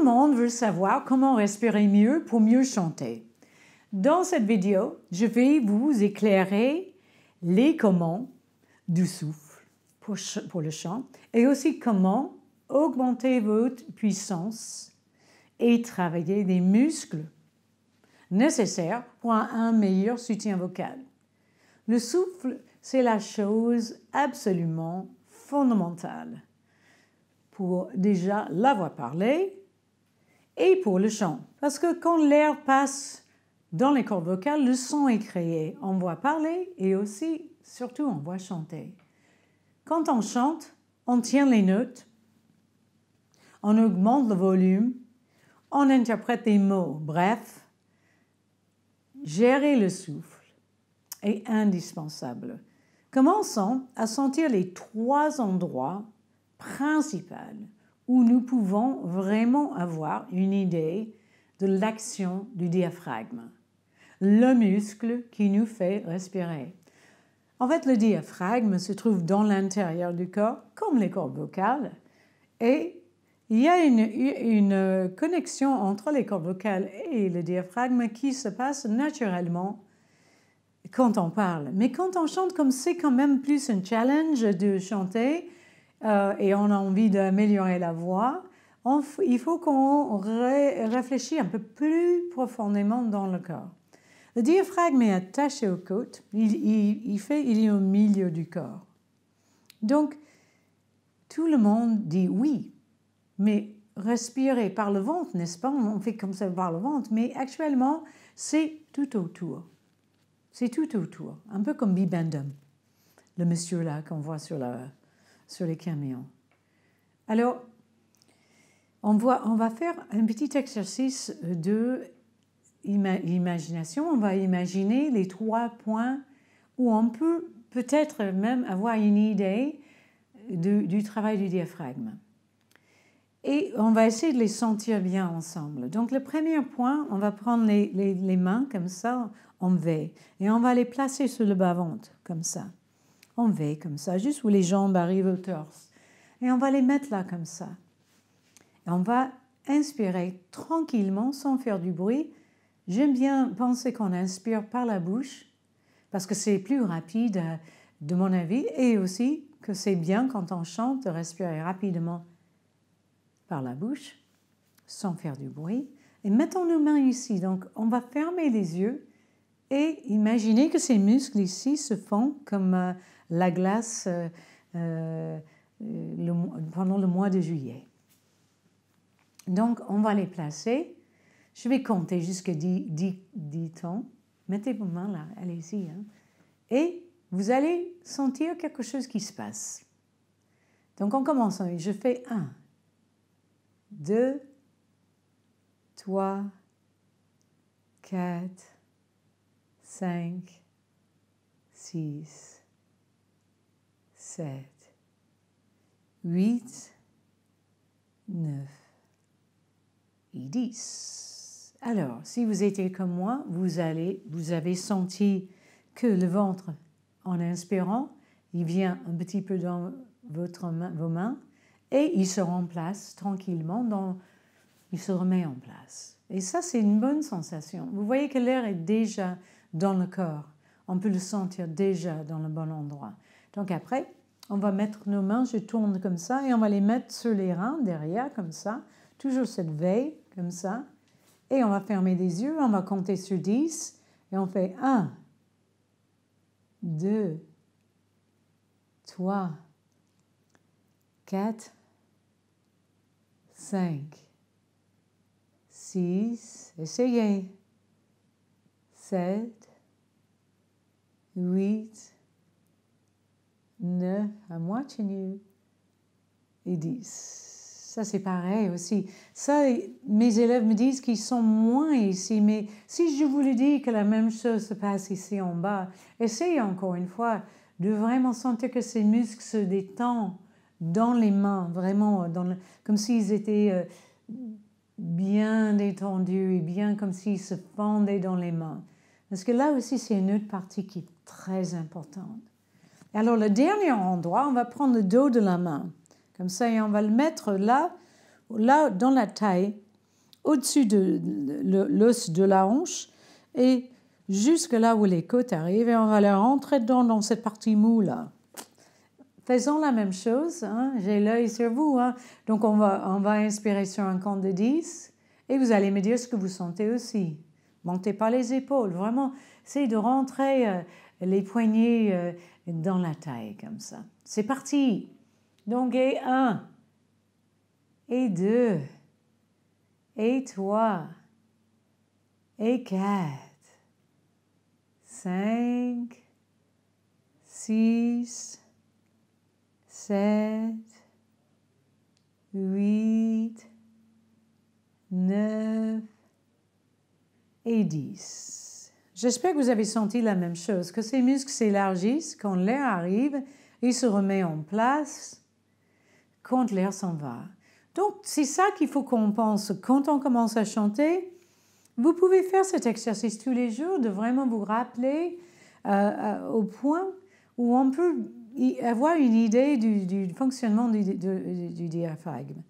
le monde veut savoir comment respirer mieux pour mieux chanter. Dans cette vidéo, je vais vous éclairer les comment du souffle pour le chant et aussi comment augmenter votre puissance et travailler les muscles nécessaires pour un meilleur soutien vocal. Le souffle, c'est la chose absolument fondamentale pour déjà la voix parlée et pour le chant. Parce que quand l'air passe dans les cordes vocales, le son est créé en voix parlée et aussi, surtout, en voix chantée. Quand on chante, on tient les notes, on augmente le volume, on interprète les mots. Bref, gérer le souffle est indispensable. Commençons à sentir les 3 endroits principaux où nous pouvons vraiment avoir une idée de l'action du diaphragme, le muscle qui nous fait respirer. En fait, le diaphragme se trouve dans l'intérieur du corps, comme les cordes vocales, et il y a une connexion entre les cordes vocales et le diaphragme qui se passe naturellement quand on parle. Mais quand on chante, comme c'est quand même plus un challenge de chanter et on a envie d'améliorer la voix, il faut qu'on réfléchisse un peu plus profondément dans le corps. Le diaphragme est attaché aux côtes, il est au milieu du corps. Donc, tout le monde dit oui, mais respirer par le ventre, n'est-ce pas? On fait comme ça par le ventre, mais actuellement, c'est tout autour. C'est tout autour, un peu comme Bibendum, le monsieur là qu'on voit sur les camions. Alors, on va faire un petit exercice de imagination. On va imaginer les 3 points où on peut peut-être même avoir une idée du travail du diaphragme. Et on va essayer de les sentir bien ensemble. Donc, le premier point, on va prendre les mains comme ça, en V. Et on va les placer sur le bas-ventre, comme ça. En V, comme ça, juste où les jambes arrivent au torse. Et on va les mettre là, comme ça. Et on va inspirer tranquillement, sans faire du bruit. J'aime bien penser qu'on inspire par la bouche, parce que c'est plus rapide, de mon avis, et aussi que c'est bien quand on chante de respirer rapidement par la bouche, sans faire du bruit. Et mettons nos mains ici. Donc, on va fermer les yeux et imaginer que ces muscles ici se font comme la glace pendant le mois de juillet. Donc, on va les placer. Je vais compter jusqu'à 10 temps. Mettez vos mains là, allez-y. Hein. Et vous allez sentir quelque chose qui se passe. Donc, on commence. Je fais 1, 2, 3, 4, 5, 6, 7, 8, 9 et 10. Alors, si vous étiez comme moi, vous avez senti que le ventre, en inspirant, il vient un petit peu dans vos mains et il se remplace tranquillement, il se remet en place. Et ça, c'est une bonne sensation. Vous voyez que l'air est déjà dans le corps. On peut le sentir déjà dans le bon endroit. Donc après, on va mettre nos mains, je tourne comme ça, et on va les mettre sur les reins, derrière, comme ça. Toujours cette veille, comme ça. Et on va fermer les yeux, on va compter sur 10, et on fait 1, 2, 3, 4, 5, 6, essayez, 7, 8, 9, à moitié nu, et 10. Ça, c'est pareil aussi. Ça, mes élèves me disent qu'ils sont moins ici, mais si je vous le dis que la même chose se passe ici en bas, essayez encore une fois de vraiment sentir que ces muscles se détendent dans les mains, vraiment, comme s'ils étaient bien détendus et bien comme s'ils se fendaient dans les mains. Parce que là aussi, c'est une autre partie qui est très importante. Alors, le dernier endroit, on va prendre le dos de la main. Comme ça, et on va le mettre là dans la taille, au-dessus de l'os de la hanche et jusque là où les côtes arrivent. Et on va les rentrer dans cette partie moue là. Faisons la même chose. Hein. J'ai l'œil sur vous. Hein. Donc, on va inspirer sur un compte de 10 et vous allez me dire ce que vous sentez aussi. Montez pas les épaules. Vraiment, essayez de rentrer les poignets dans la taille comme ça. C'est parti. Donc, et 1, et 2, et 3, et 4, 5, 6, 7, 8, 9 et 10. J'espère que vous avez senti la même chose, que ces muscles s'élargissent quand l'air arrive, il se remet en place quand l'air s'en va. Donc, c'est ça qu'il faut qu'on pense quand on commence à chanter. Vous pouvez faire cet exercice tous les jours, de vraiment vous rappeler au point où on peut avoir une idée du fonctionnement du diaphragme.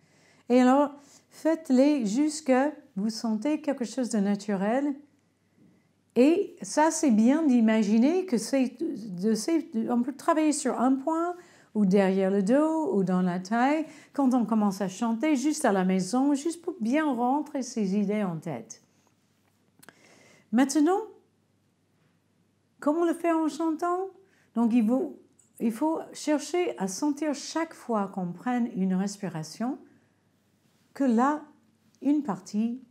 Et alors, faites-les jusqu'à vous sentez quelque chose de naturel. Et ça, c'est bien d'imaginer que on peut travailler sur un point ou derrière le dos ou dans la taille quand on commence à chanter, juste à la maison, juste pour bien rentrer ces idées en tête. Maintenant, comment le faire en chantant? Donc, il faut chercher à sentir chaque fois qu'on prenne une respiration que là, une partie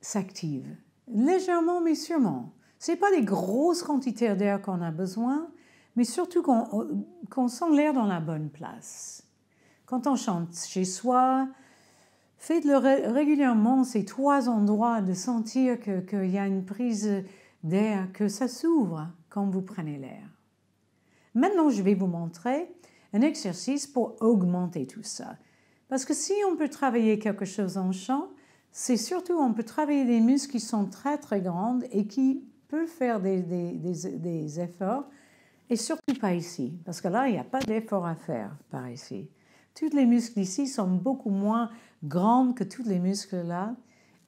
s'active. Légèrement, mais sûrement. Ce n'est pas des grosses quantités d'air qu'on a besoin, mais surtout qu'on sent l'air dans la bonne place. Quand on chante chez soi, faites-le régulièrement, ces 3 endroits, de sentir qu'il y a une prise d'air, que ça s'ouvre quand vous prenez l'air. Maintenant, je vais vous montrer un exercice pour augmenter tout ça. Parce que si on peut travailler quelque chose en chant, c'est surtout on peut travailler des muscles qui sont très très grands et qui peuvent faire des efforts, et surtout pas ici, parce que là, il n'y a pas d'effort à faire par ici. Tous les muscles ici sont beaucoup moins grands que tous les muscles là,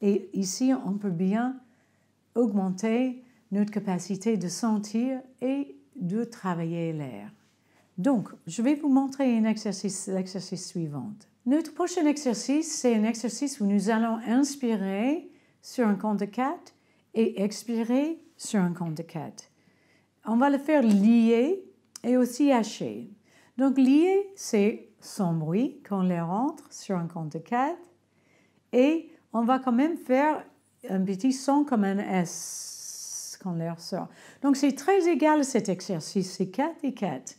et ici, on peut bien augmenter notre capacité de sentir et de travailler l'air. Donc, je vais vous montrer l'exercice suivant. Notre prochain exercice, c'est un exercice où nous allons inspirer sur un compte de 4 et expirer sur un compte de 4. On va le faire lié et aussi haché. Donc, lié, c'est sans bruit quand l'air rentre sur un compte de 4. Et on va quand même faire un petit son comme un S quand l'air sort. Donc, c'est très égal cet exercice, c'est 4 et 4.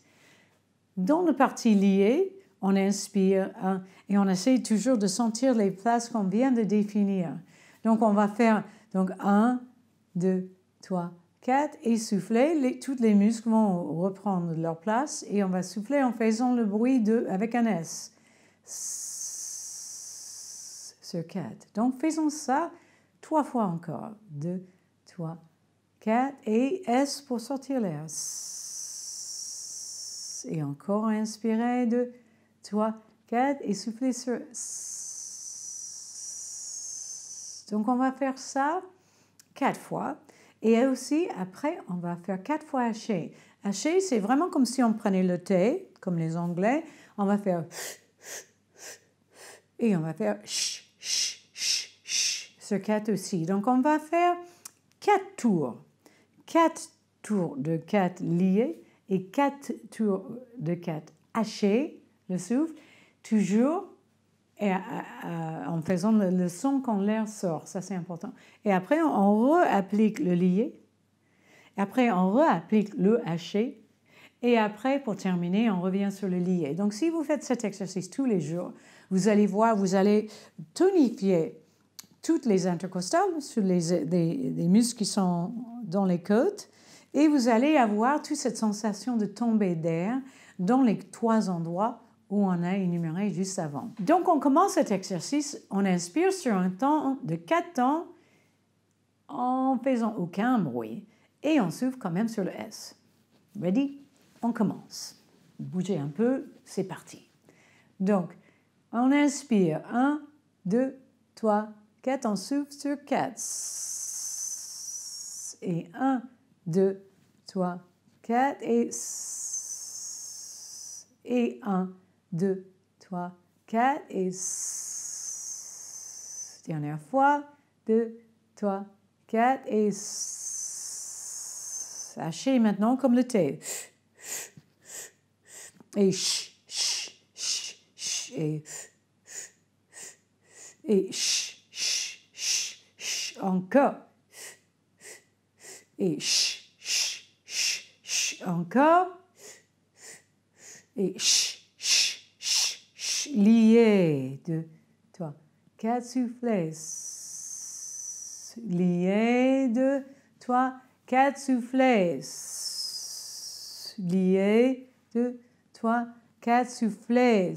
Dans la partie liée, on inspire et on essaie toujours de sentir les places qu'on vient de définir. Donc, on va faire 1, 2, 3, 4 et souffler. Tous les muscles vont reprendre leur place et on va souffler en faisant le bruit avec un S. Sur 4. Donc, faisons ça 3 fois encore. 2, 3, 4 et S pour sortir l'air. Et encore inspirer, 2, 3, 4 et souffler sur. Donc, on va faire ça 4 fois. Et aussi, après, on va faire 4 fois haché. Haché, c'est vraiment comme si on prenait le thé, comme les Anglais. On va faire. Et on va faire. Sur 4 aussi. Donc, on va faire 4 tours. 4 tours de 4 liés et 4 tours de 4 hachés, le souffle, toujours en faisant le son quand l'air sort. Ça, c'est important. Et après, on réapplique le lié. Après, on réapplique le haché. Et après, pour terminer, on revient sur le lié. Donc, si vous faites cet exercice tous les jours, vous allez voir, vous allez tonifier toutes les intercostales sur des muscles qui sont dans les côtes. Et vous allez avoir toute cette sensation de tombée d'air dans les 3 endroits où on a énuméré juste avant. Donc, on commence cet exercice, on inspire sur un temps de 4 temps en faisant aucun bruit. Et on souffle quand même sur le S. Ready? On commence. Bougez un peu, c'est parti. Donc, on inspire. 1, 2, 3, 4, on souffle sur 4. Et 1, 2, 3, 4 et 1, 2, 3, 4 et dernière fois, 2, 3, 4 et hachez maintenant comme le thé. Et encore. Et encore. Et lié. 2, 3, 4 soufflez. Lié. 2, 3, 4 soufflez. Lié. 2, 3, 4 soufflez.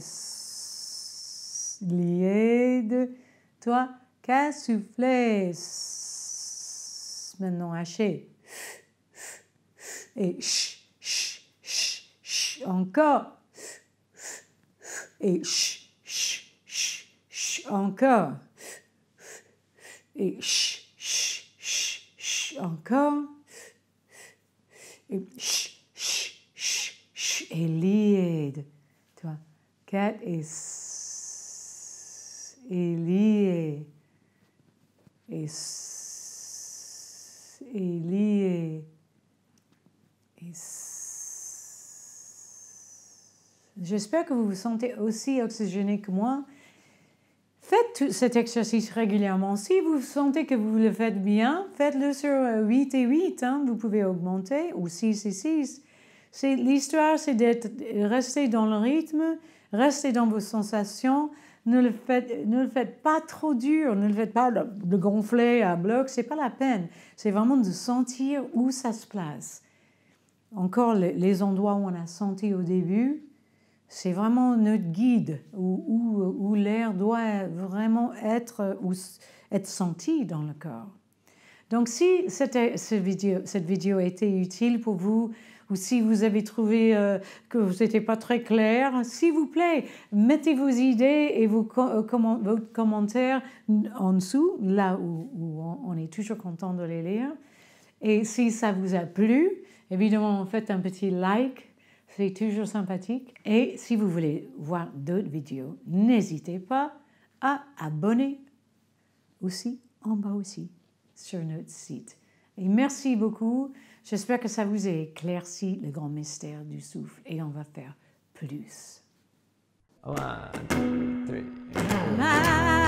Lié. 2, 3, 4 soufflez. Maintenant, hachez. Et encore. Et encore. Et encore. Et lié. 3, 4 et lié. Et lié. J'espère que vous vous sentez aussi oxygéné que moi. Faites cet exercice régulièrement. Si vous sentez que vous le faites bien, faites-le sur 8 et 8. Hein. Vous pouvez augmenter, ou 6 et 6. L'histoire, c'est d'être rester dans le rythme, rester dans vos sensations. Ne le faites pas trop dur, ne le faites pas de gonfler à bloc, c'est pas la peine. C'est vraiment de sentir où ça se place. Encore les endroits où on a senti au début, c'est vraiment notre guide, où l'air doit vraiment être senti dans le corps. Donc si cette vidéo a été utile pour vous, ou si vous avez trouvé que vous n'étiez pas très clair, s'il vous plaît, mettez vos idées et vos commentaires en dessous, là où on est toujours content de les lire. Et si ça vous a plu, évidemment, faites un petit like, c'est toujours sympathique. Et si vous voulez voir d'autres vidéos, n'hésitez pas à abonner aussi, en bas aussi, sur notre site. Et merci beaucoup. J'espère que ça vous a éclairci le grand mystère du souffle et on va faire plus. 1, 2, 3.